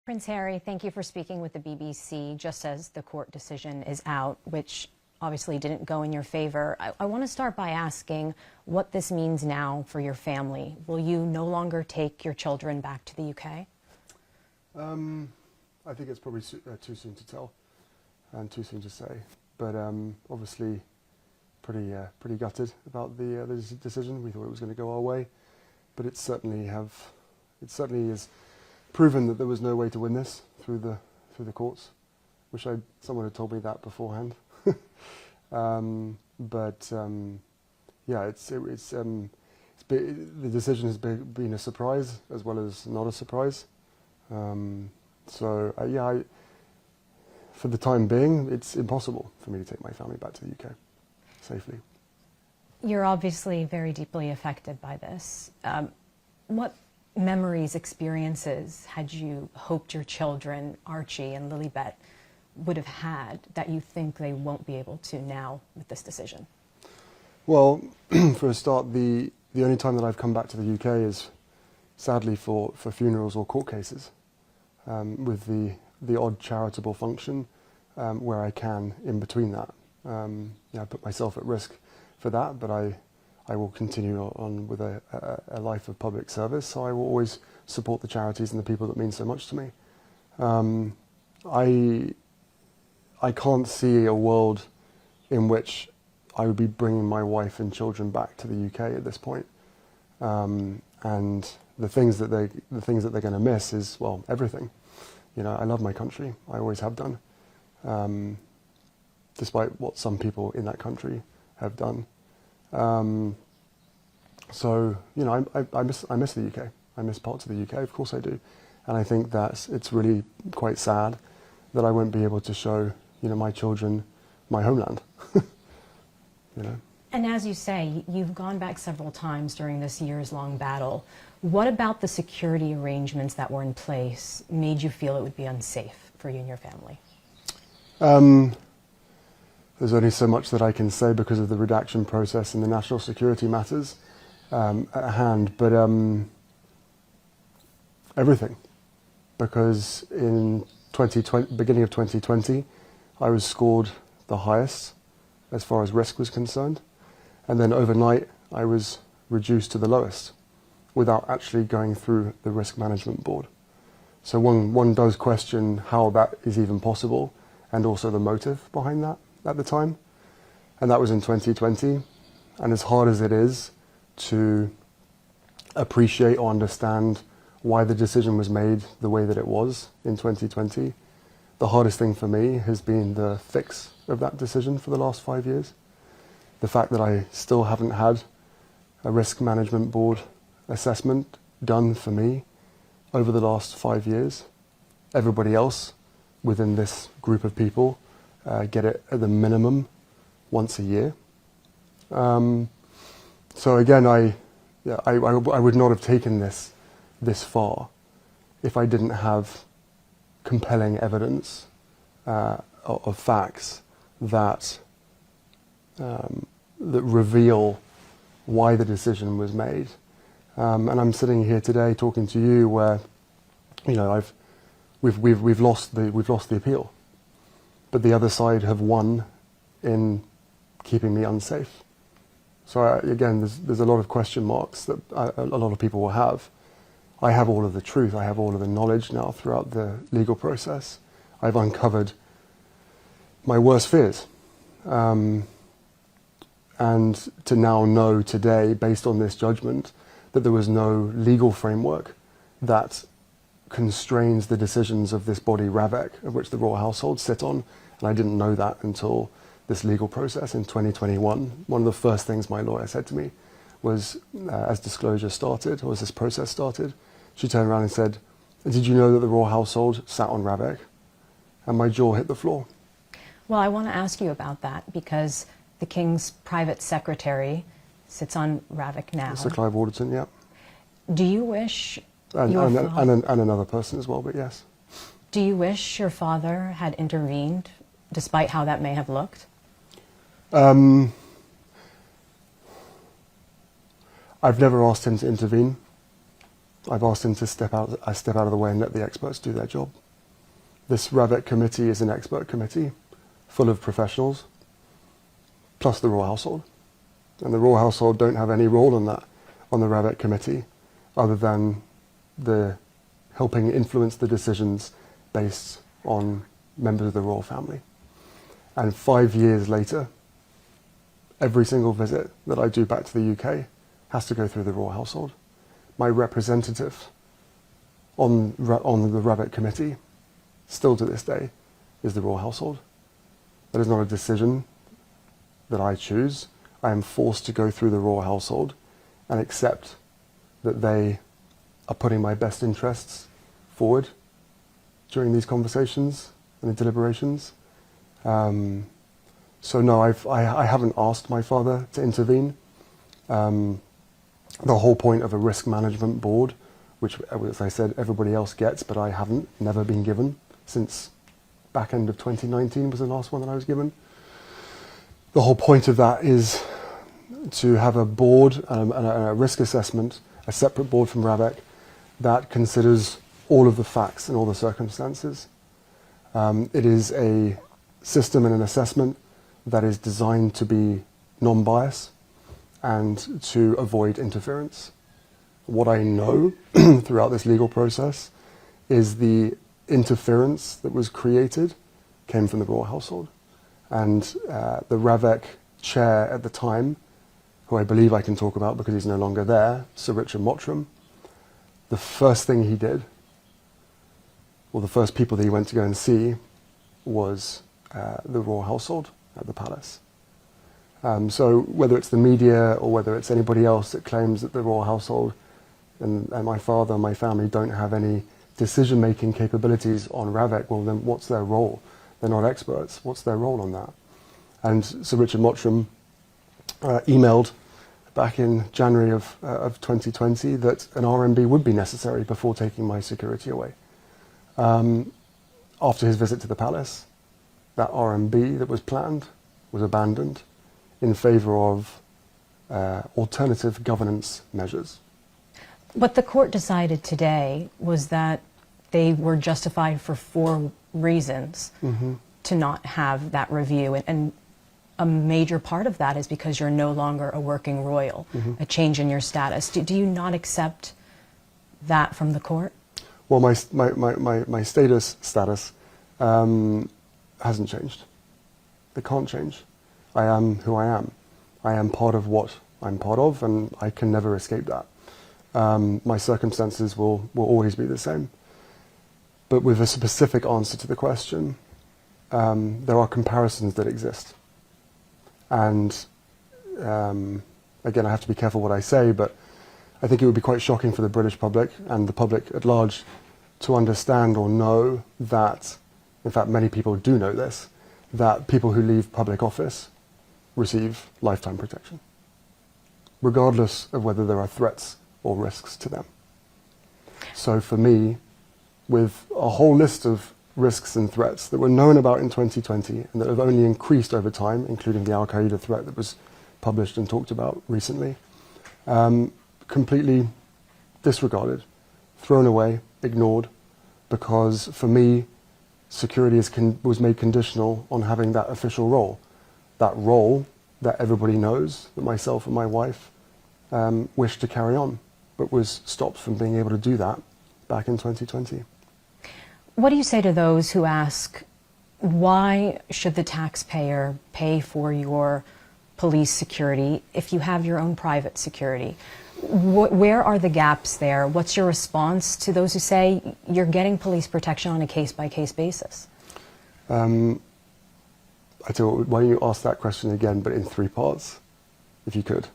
Prince Harry, thank you for speaking with the BBC just as the court decision is out, which obviously didn't go in your favor. I want to start by asking what this means now for your family. Will you no longer take your children back to the UK? I think it's probably too soon to tell and too soon to say, but obviously pretty gutted about the decision. We thought it was going to go our way, but it certainly is proven that there was no way to win this through the courts. Wish someone had told me that beforehand. Yeah, the decision has been a surprise as well as not a surprise. Yeah, for the time being, it's impossible for me to take my family back to the UK safely. You're obviously very deeply affected by this. What memories, experiences had you hoped your children, Archie and Lilibet, would have had that you think they won't be able to now with this decision? Well, for a start, the only time that I've come back to the UK is sadly for funerals or court cases, with the odd charitable function where I can in between that. I put myself at risk for that, but I will continue on with a life of public service, so I will always support the charities and the people that mean so much to me. I can't see a world in which I would be bringing my wife and children back to the UK at this point. And the things that they're going to miss is, well, everything. You know, I love my country. I always have done, despite what some people in that country have done. So, you know, I miss the UK. I miss parts of the UK, of course I do. And I think that it's really quite sad that I won't be able to show, you know, my children my homeland. You know. And as you say, you've gone back several times during this years-long battle. What about the security arrangements that were in place made you feel it would be unsafe for you and your family? There's only so much that I can say because of the redaction process and the national security matters at hand, but everything. Because in beginning of 2020, I was scored the highest as far as risk was concerned, and then overnight I was reduced to the lowest without actually going through the risk management board. So one does question how that is even possible, and also the motive behind that at the time. And that was in 2020. And as hard as it is to appreciate or understand why the decision was made the way that it was in 2020, the hardest thing for me has been the fix of that decision for the last 5 years. The fact that I still haven't had a risk management board assessment done for me over the last 5 years. Everybody else within this group of people get it at the minimum once a year. So again, I would not have taken this far if I didn't have compelling evidence of facts that reveal why the decision was made. And I'm sitting here today talking to you where, you know, we've lost the appeal, but the other side have won in keeping me unsafe. So again, there's a lot of question marks that a lot of people will have. I have all of the truth. I have all of the knowledge now throughout the legal process. I've uncovered my worst fears. And to now know today, based on this judgment, that there was no legal framework that constrains the decisions of this body, RAVEC, of which the royal household sit on. And I didn't know that until this legal process in 2021. One of the first things my lawyer said to me was, as disclosure started, or as this process started, she turned around and said, "Did you know that the royal household sat on RAVEC?" And my jaw hit the floor. Well, I want to ask you about that because the King's private secretary sits on RAVEC now. Sir Clive Alderton, yeah. Do you wish and another person as well, but yes. Do you wish your father had intervened, despite how that may have looked? I've never asked him to intervene. I've asked him to step out of the way and let the experts do their job. This RAVEC committee is an expert committee full of professionals, plus the royal household. And the royal household don't have any role in that, on the RAVEC committee, other than the helping influence the decisions based on members of the royal family. And 5 years later, every single visit that I do back to the UK has to go through the royal household. My representative on the RAVEC committee, still to this day, is the royal household. That is not a decision that I choose. I am forced to go through the royal household and accept that they are putting my best interests forward during these conversations and the deliberations. So no, I haven't asked my father to intervene. The whole point of a risk management board, which, as I said, everybody else gets, but I haven't, never been given since back end of 2019 was the last one that I was given. The whole point of that is to have a board and a risk assessment, a separate board from RAVEC, that considers all of the facts and all the circumstances. It is a system and an assessment that is designed to be non-biased and to avoid interference. What I know throughout this legal process is the interference that was created came from the royal household. And the RAVEC chair at the time, who I believe I can talk about because he's no longer there, Sir Richard Mottram, the first thing he did, or the first people that he went to go and see, was the royal household at the palace. So whether it's the media or whether it's anybody else that claims that the royal household and my father and my family don't have any decision-making capabilities on RAVEC, well then what's their role? They're not experts. What's their role on that? And Sir Richard Mottram emailed back in January of 2020 that an RMB would be necessary before taking my security away. After his visit to the palace, that RMB that was planned was abandoned in favour of alternative governance measures. What the court decided today was that they were justified for 4 reasons to not have that review. And a major part of that is because you're no longer a working royal, a change in your status. Do you not accept that from the court? Well, my status hasn't changed. It can't change. I am who I am. I am part of what I'm part of, and I can never escape that. My circumstances will always be the same. But with a specific answer to the question, there are comparisons that exist. And again, I have to be careful what I say, but I think it would be quite shocking for the British public and the public at large to understand or know that, in fact, many people do know this, that people who leave public office receive lifetime protection, regardless of whether there are threats or risks to them. So for me, with a whole list of risks and threats that were known about in 2020 and that have only increased over time, including the Al-Qaeda threat that was published and talked about recently, completely disregarded, thrown away, ignored, because for me, security was made conditional on having that official role. That role that everybody knows, that myself and my wife wished to carry on, but was stopped from being able to do that back in 2020. What do you say to those who ask, why should the taxpayer pay for your police security if you have your own private security? Where are the gaps there? What's your response to those who say you're getting police protection on a case-by-case basis? I tell you what, why don't you ask that question again, but in 3 parts, if you could?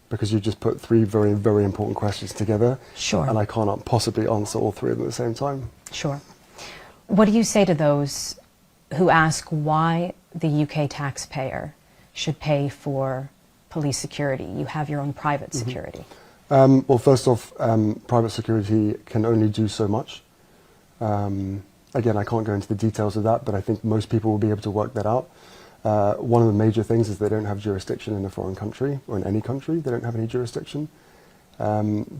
Because you just put 3 very, very important questions together. Sure. And I can't possibly answer all 3 of them at the same time. Sure. What do you say to those who ask why the UK taxpayer should pay for police security? You have your own private security. Well, first off, private security can only do so much. Again, I can't go into the details of that, but I think most people will be able to work that out. One of the major things is they don't have jurisdiction in a foreign country, or in any country. They don't have any jurisdiction.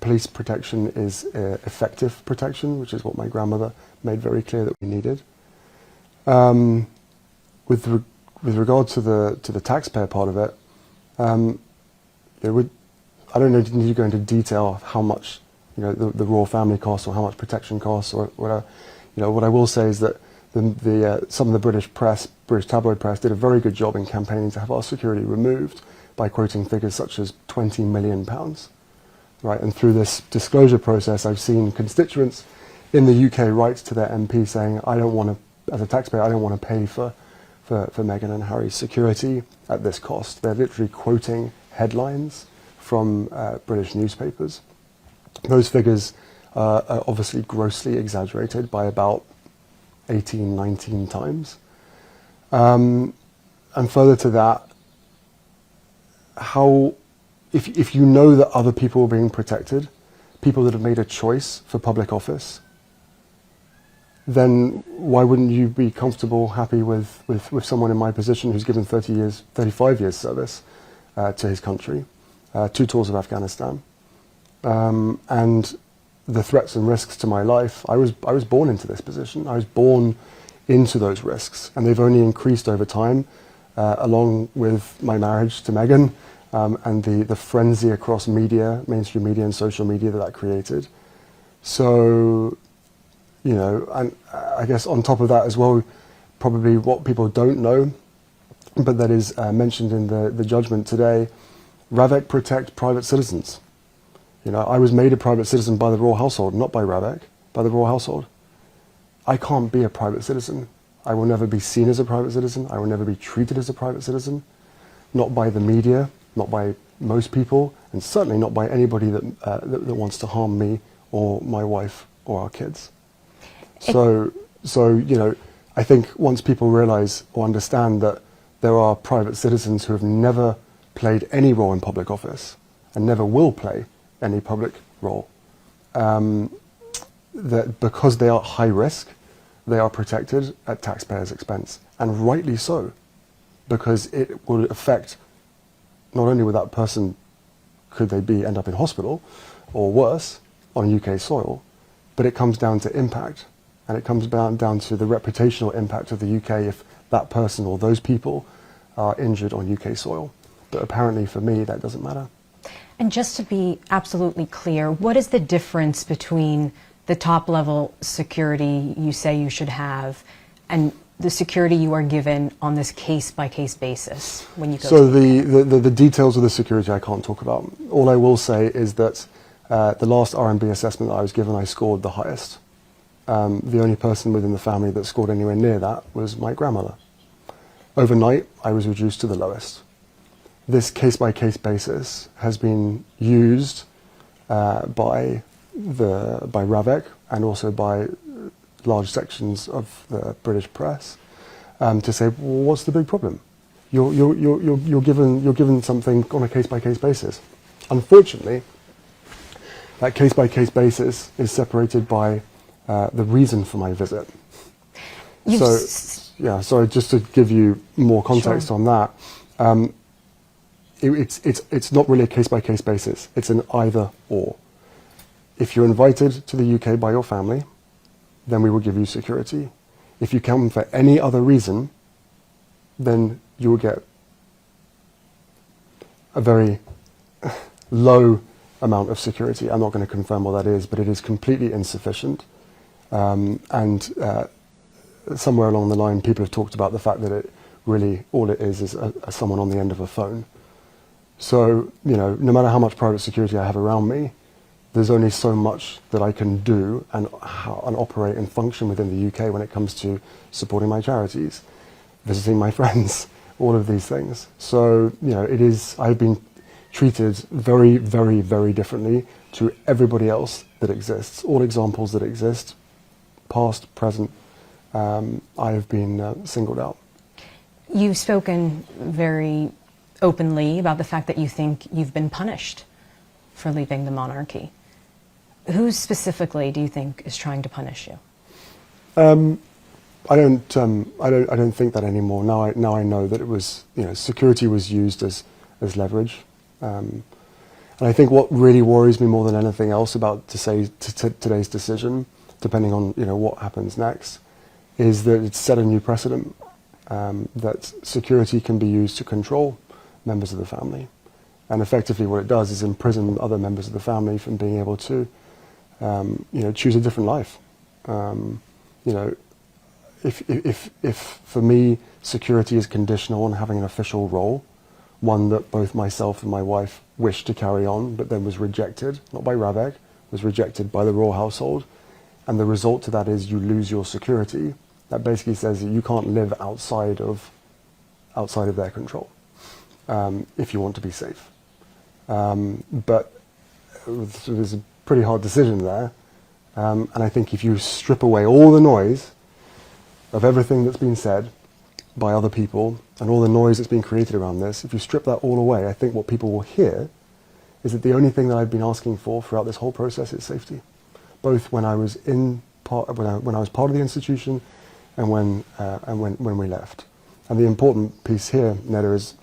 Police protection is effective protection, which is what my grandmother made very clear that we needed. With regard to the taxpayer part of it, I don't need to go into detail of how much the royal family costs or how much protection costs or whatever. What I will say is that some of the British tabloid press did a very good job in campaigning to have our security removed by quoting figures such as £20 million. Right, and through this disclosure process, I've seen constituents in the UK write to their MP saying, "I don't want to, as a taxpayer, I don't want to pay for Meghan and Harry's security at this cost." They're literally quoting headlines from British newspapers. Those figures are obviously grossly exaggerated by about 18, 19 times. And further to that, if you know that other people are being protected, people that have made a choice for public office, then why wouldn't you be comfortable, happy with someone in my position who's given 35 years service to his country, 2 tours of Afghanistan, and the threats and risks to my life? I was born into this position. I was born into those risks, and they've only increased over time, along with my marriage to Meghan. And the frenzy across media, mainstream media and social media that created. So, and I guess on top of that as well, probably what people don't know, but that is mentioned in the judgment today, RAVEC protect private citizens. I was made a private citizen by the royal household, not by RAVEC, by the royal household. I can't be a private citizen. I will never be seen as a private citizen. I will never be treated as a private citizen, not by the media, not by most people, and certainly not by anybody that wants to harm me or my wife or our kids. So I think once people realise or understand that there are private citizens who have never played any role in public office and never will play any public role, that because they are high risk, they are protected at taxpayers' expense, and rightly so, because it will affect. Not only with that person, could they end up in hospital, or worse, on UK soil, but it comes down to impact, and it comes down to the reputational impact of the UK if that person or those people are injured on UK soil. But apparently for me, that doesn't matter. And just to be absolutely clear, what is the difference between the top-level security you say you should have and the security you are given on this case-by-case basis when you go? So the details of the security I can't talk about. All I will say is that the last R&B assessment that I was given, I scored the highest. The only person within the family that scored anywhere near that was my grandmother. Overnight, I was reduced to the lowest. This case-by-case basis has been used by RAVEC and also by large sections of the British press to say, well, what's the big problem? You're given something on a case-by-case basis. Unfortunately, that case-by-case basis is separated by the reason for my visit. So just to give you more context on that, it's not really a case-by-case basis. It's an either-or. If you're invited to the UK by your family, then we will give you security. If you come for any other reason, then you will get a very low amount of security. I'm not going to confirm what that is, but it is completely insufficient. Somewhere along the line, people have talked about the fact that all it is someone on the end of a phone. So, no matter how much private security I have around me, there's only so much that I can do and operate and function within the UK when it comes to supporting my charities, visiting my friends, all of these things. So, I've been treated very, very, very differently to everybody else that exists. All examples that exist, past, present, I have been singled out. You've spoken very openly about the fact that you think you've been punished for leaving the monarchy. Who specifically do you think is trying to punish you? I don't think that anymore. Now I know that it was, security was used as leverage, and And I think what really worries me more than anything else about today's decision, depending on what happens next, is that it's set a new precedent that security can be used to control members of the family. And effectively what it does is imprison other members of the family from being able to choose a different life. If for me security is conditional on having an official role, one that both myself and my wife wished to carry on, but then was rejected, not by Ravek, was rejected by the royal household, and the result to that is you lose your security. That basically says that you can't live outside of their control if you want to be safe. But there's a pretty hard decision there, and I think if you strip away all the noise of everything that's been said by other people and all the noise that's been created around this, if you strip that all away, I think what people will hear is that the only thing that I've been asking for throughout this whole process is safety, both when I was when I was part of the institution and when we left. And the important piece here, Neda, is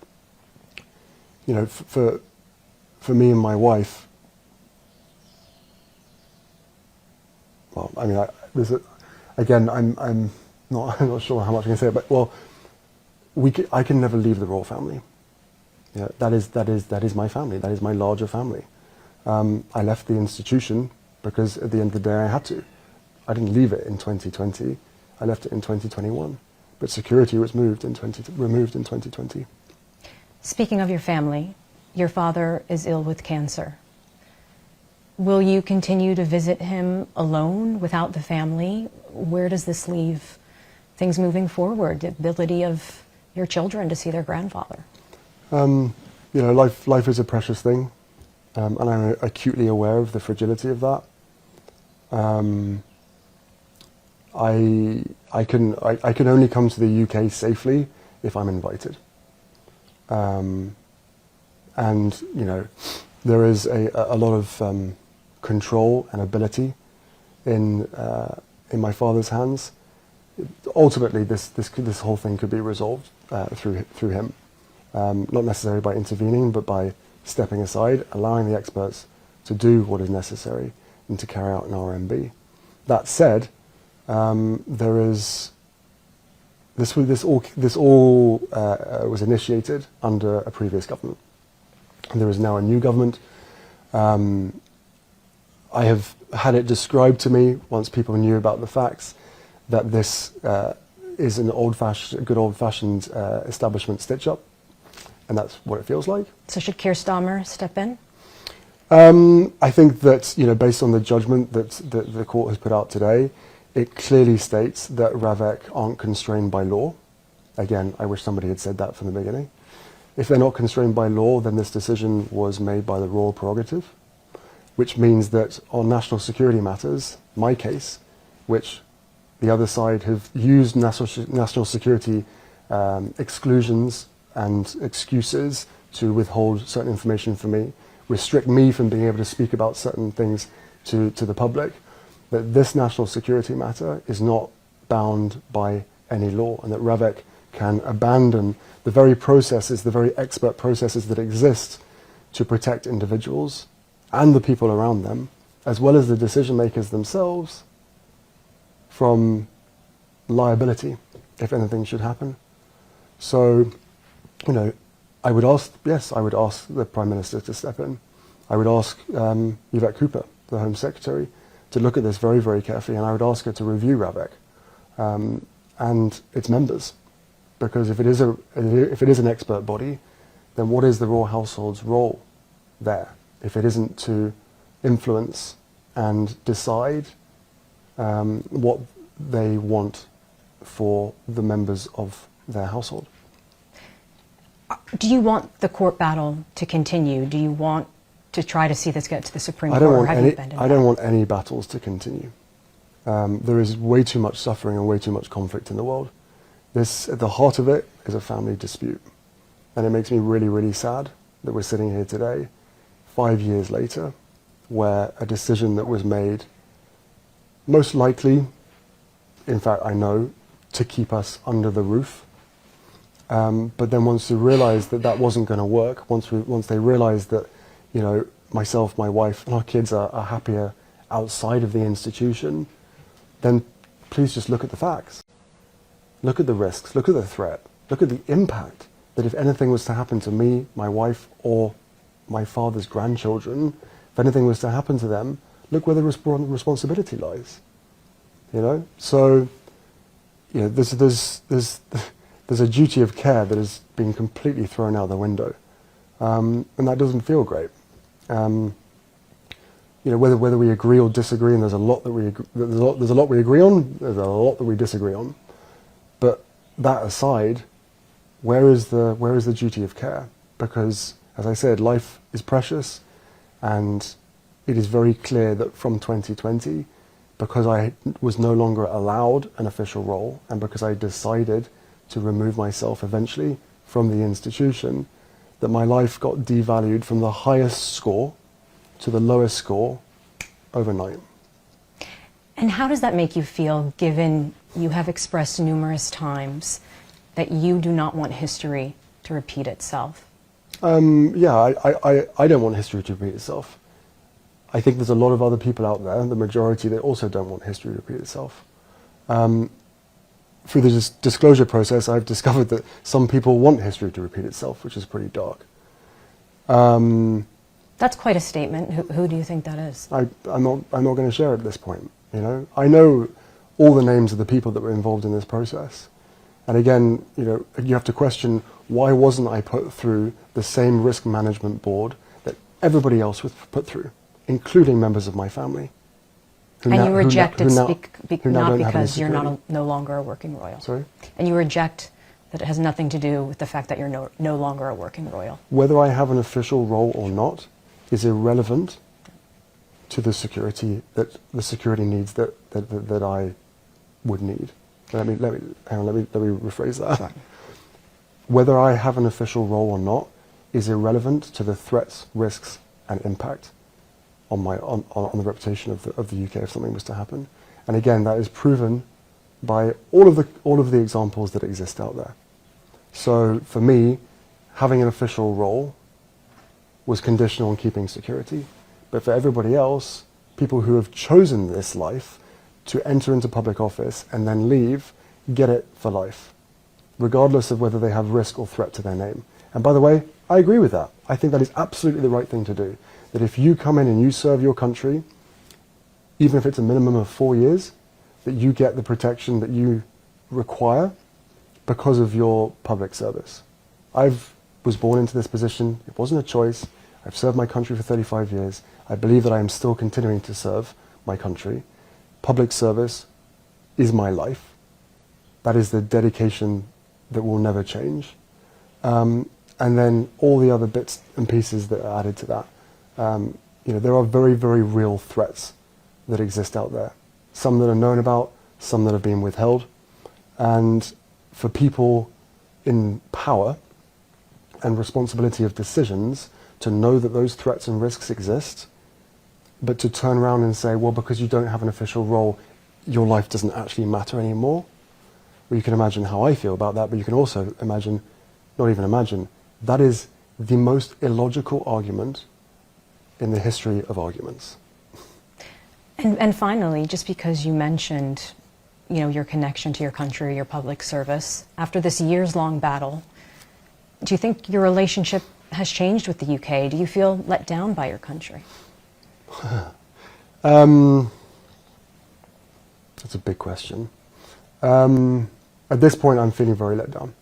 for me and my wife. Well, I mean, I'm not sure how much I can say, but well, I can never leave the royal family. That is my family. That is my larger family. I left the institution because at the end of the day I had to. I didn't leave it in 2020. I left it in 2021. But security was removed in 2020. Speaking of your family, your father is ill with cancer. Will you continue to visit him alone, without the family? Where does this leave things moving forward, the ability of your children to see their grandfather? Life is a precious thing, and I'm acutely aware of the fragility of that. I can only come to the UK safely if I'm invited. And there is a lot of control and ability in my father's hands. Ultimately, this whole thing could be resolved through him, not necessarily by intervening, but by stepping aside, allowing the experts to do what is necessary and to carry out an RMB. That said, this all was initiated under a previous government. And there is now a new government. I have had it described to me, once people knew about the facts, that this is an good old-fashioned establishment stitch-up, and that's what it feels like. So should Keir Starmer step in? I think that, based on the judgment that the court has put out today, it clearly states that Ravek aren't constrained by law. Again, I wish somebody had said that from the beginning. If they're not constrained by law, then this decision was made by the royal prerogative, which means that on national security matters, my case, which the other side have used national security exclusions and excuses to withhold certain information from me, restrict me from being able to speak about certain things to the public, that this national security matter is not bound by any law, and that Ravek can abandon the very processes, the very expert processes that exist to protect individuals and the people around them, as well as the decision makers themselves, from liability if anything should happen. So, I would ask the Prime Minister to step in. I would ask Yvette Cooper, the Home Secretary, to look at this very, very carefully, and I would ask her to review Ravek and its members, because if it is an expert body, then what is the royal household's role there? If it isn't to influence and decide what they want for the members of their household. Do you want the court battle to continue? Do you want to try to see this get to the Supreme Court? I don't want any battles to continue. There is way too much suffering and way too much conflict in the world. At the heart of it is a family dispute. And it makes me really, really sad that we're sitting here today, 5 years later, where a decision that was made, most likely, in fact I know, to keep us under the roof. But then once they realised that wasn't going to work, once they realised that myself, my wife, and our kids are happier outside of the institution, then please just look at the facts. Look at the risks, look at the threat, look at the impact that if anything was to happen to me, my wife, or my father's grandchildren, if anything was to happen to them, look where the responsibility lies. You know? So, you know, there's a duty of care that has been completely thrown out the window. And that doesn't feel great. You know, whether we agree or disagree, and there's a lot we agree on, there's a lot that we disagree on. But that aside, where is the duty of care? Because, as I said, life is precious, and it is very clear that from 2020, because I was no longer allowed an official role, and because I decided to remove myself eventually from the institution, that my life got devalued from the highest score to the lowest score overnight. And how does that make you feel, given you have expressed numerous times that you do not want history to repeat itself? Yeah, I don't want history to repeat itself. I think there's a lot of other people out there, the majority, that also don't want history to repeat itself. Through the disclosure process, I've discovered that some people want history to repeat itself, which is pretty dark. That's quite a statement. Who do you think that is? I'm not going to share it at this point. You know, I know all the names of the people that were involved in this process, and again, you know, you have to question, why wasn't I put through the same risk management board that everybody else was put through, including members of my family? And you reject it not because you're no longer a working royal. Sorry? And you reject that it has nothing to do with the fact that you're no longer a working royal. Whether I have an official role or not is irrelevant to the security needs that I would need. Let me rephrase that. Right. Whether I have an official role or not is irrelevant to the threats, risks, and impact on the reputation of the UK if something was to happen. And again, that is proven by all of the examples that exist out there. So for me, having an official role was conditional on keeping security. But for everybody else, people who have chosen this life to enter into public office and then leave, get it for life, regardless of whether they have risk or threat to their name. And by the way, I agree with that. I think that is absolutely the right thing to do. That if you come in and you serve your country, even if it's a minimum of 4 years, that you get the protection that you require because of your public service. I was born into this position. It wasn't a choice. I've served my country for 35 years. I believe that I am still continuing to serve my country. Public service is my life. That is the dedication that will never change. And then all the other bits and pieces that are added to that. You know, there are very, very real threats that exist out there. Some that are known about, some that have been withheld. And for people in power and responsibility of decisions to know that those threats and risks exist, but to turn around and say, well, because you don't have an official role, your life doesn't actually matter anymore. Well, you can imagine how I feel about that, but you can also imagine, not even imagine, that is the most illogical argument in the history of arguments. And finally, just because you mentioned, you know, your connection to your country, your public service, after this years-long battle, do you think your relationship has changed with the UK? Do you feel let down by your country? That's a big question. At this point, I'm feeling very let down.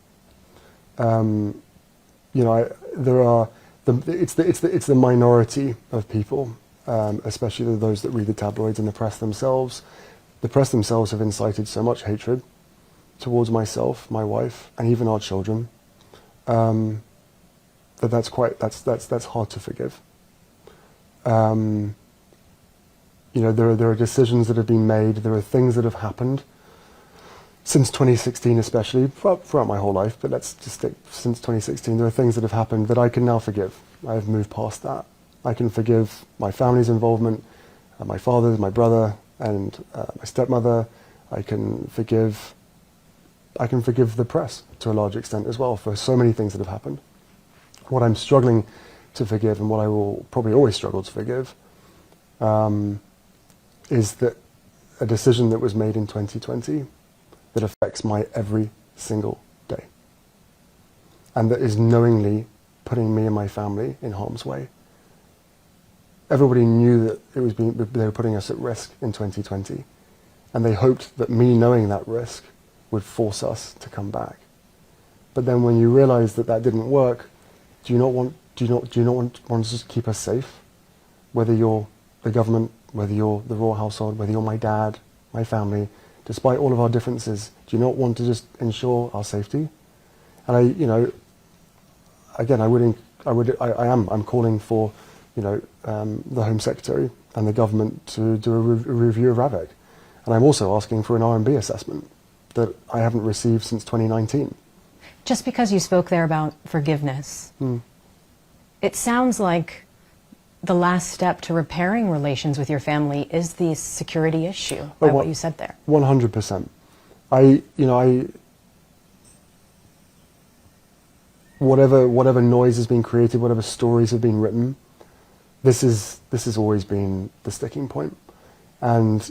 You know, it's the minority of people, especially those that read the tabloids and the press themselves. The press themselves have incited so much hatred towards myself, my wife, and even our children, that's hard to forgive. You know, there are decisions that have been made, there are things that have happened since 2016 especially, throughout my whole life, but let's just stick since 2016, there are things that have happened that I can now forgive. I've moved past that. I can forgive my family's involvement, my father, my brother, and my stepmother. I can forgive the press to a large extent as well for so many things that have happened. What I'm struggling to forgive, and what I will probably always struggle to forgive, is that a decision that was made in 2020 that affects my every single day, and that is knowingly putting me and my family in harm's way. Everybody knew that they were putting us at risk in 2020, and they hoped that me knowing that risk would force us to come back. But then when you realise that that didn't work, do you not want to just keep us safe? Whether you're the government, whether you're the royal household, whether you're my dad, my family, despite all of our differences, do you not want to just ensure our safety? And I'm calling for, the Home Secretary and the government to do a review of RAVEC. And I'm also asking for an R&B assessment that I haven't received since 2019. Just because you spoke there about forgiveness, it sounds like the last step to repairing relations with your family is the security issue, by what you said there. 100%. Whatever noise has been created, whatever stories have been written, this has always been the sticking point. And,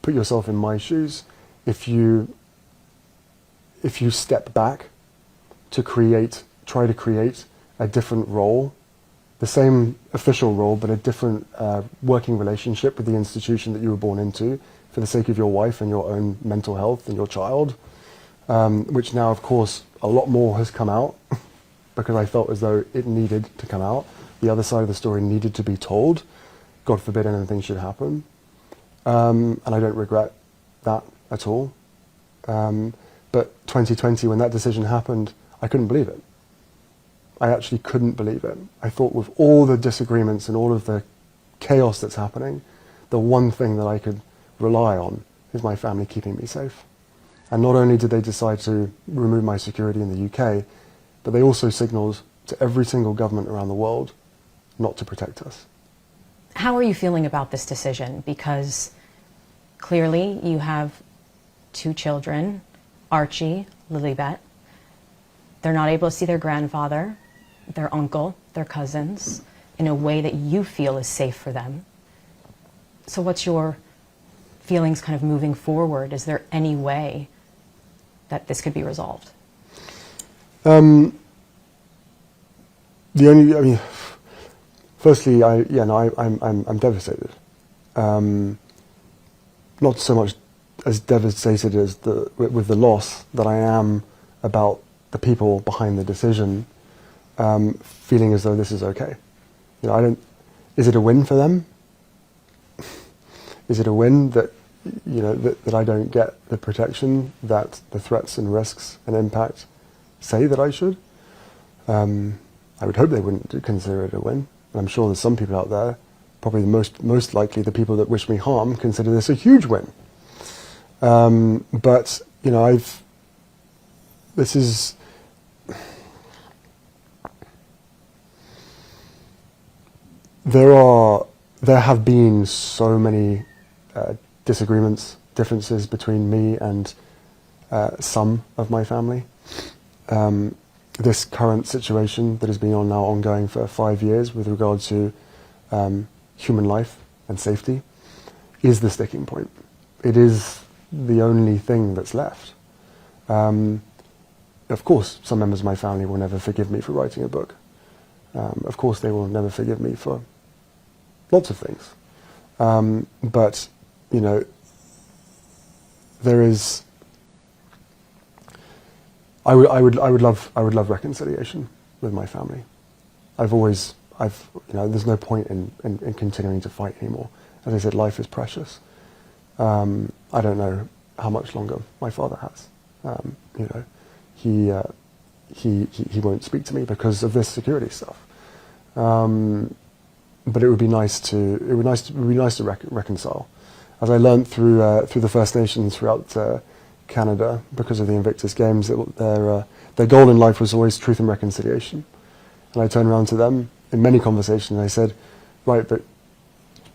put yourself in my shoes. If you step back to try to create a different role, the same official role, but a different working relationship with the institution that you were born into for the sake of your wife and your own mental health and your child, which now, of course, a lot more has come out because I felt as though it needed to come out. The other side of the story needed to be told. God forbid anything should happen. And I don't regret that at all. But 2020, when that decision happened, I couldn't believe it. I actually couldn't believe it. I thought with all the disagreements and all of the chaos that's happening, the one thing that I could rely on is my family keeping me safe. And not only did they decide to remove my security in the UK, but they also signalled to every single government around the world not to protect us. How are you feeling about this decision? Because clearly you have two children, Archie, Lilibet. They're not able to see their grandfather, their uncle, their cousins, in a way that you feel is safe for them. So what's your feelings kind of moving forward? Is there any way that this could be resolved? Firstly, I'm devastated. Not so much as devastated as with the loss that I am about the people behind the decision, feeling as though this is okay. Is it a win for them? Is it a win that that I don't get the protection that the threats and risks and impact say that I should? I would hope they wouldn't consider it a win. And I'm sure there's some people out there, probably the most likely the people that wish me harm, consider this a huge win. But there have been so many disagreements, differences between me and some of my family. This current situation that has been ongoing for 5 years with regard to human life and safety is the sticking point. It is the only thing that's left. Of course, some members of my family will never forgive me for writing a book. Of course, they will never forgive me for lots of things. But there is. I would love reconciliation with my family. There's no point in continuing to fight anymore. As I said, life is precious. I don't know how much longer my father has. He won't speak to me because of this security stuff. But it would be nice to reconcile. As I learned through the First Nations throughout Canada, because of the Invictus Games, their goal in life was always truth and reconciliation. And I turned around to them in many conversations and I said, right, but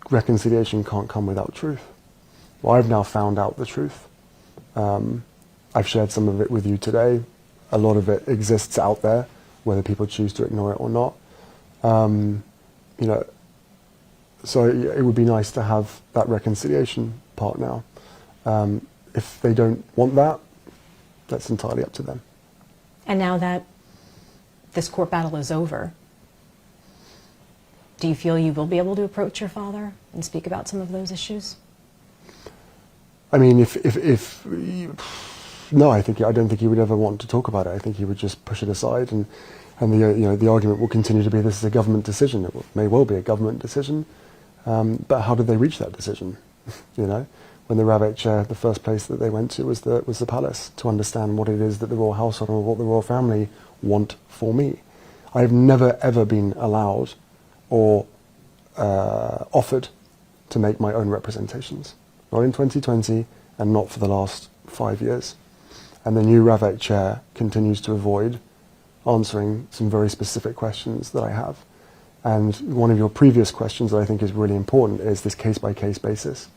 reconciliation can't come without truth. Well, I've now found out the truth. I've shared some of it with you today. A lot of it exists out there, whether people choose to ignore it or not. You know, so it would be nice to have that reconciliation part now. If they don't want that, that's entirely up to them. And now that this court battle is over, do you feel you will be able to approach your father and speak about some of those issues? I mean, no, I don't think he would ever want to talk about it. I think he would just push it aside, and the argument will continue to be this is a government decision. It may well be a government decision, but how did they reach that decision? When the Rabbit chair, the first place that they went to was the palace to understand what it is that the royal household or what the royal family want for me. I have never ever been allowed or offered to make my own representations. Not in 2020 and not for the last 5 years. And the new Ravet chair continues to avoid answering some very specific questions that I have. And one of your previous questions that I think is really important is this case-by-case basis.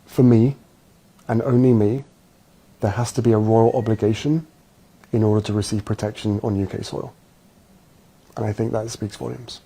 For me, and only me, there has to be a royal obligation in order to receive protection on UK soil. And I think that speaks volumes.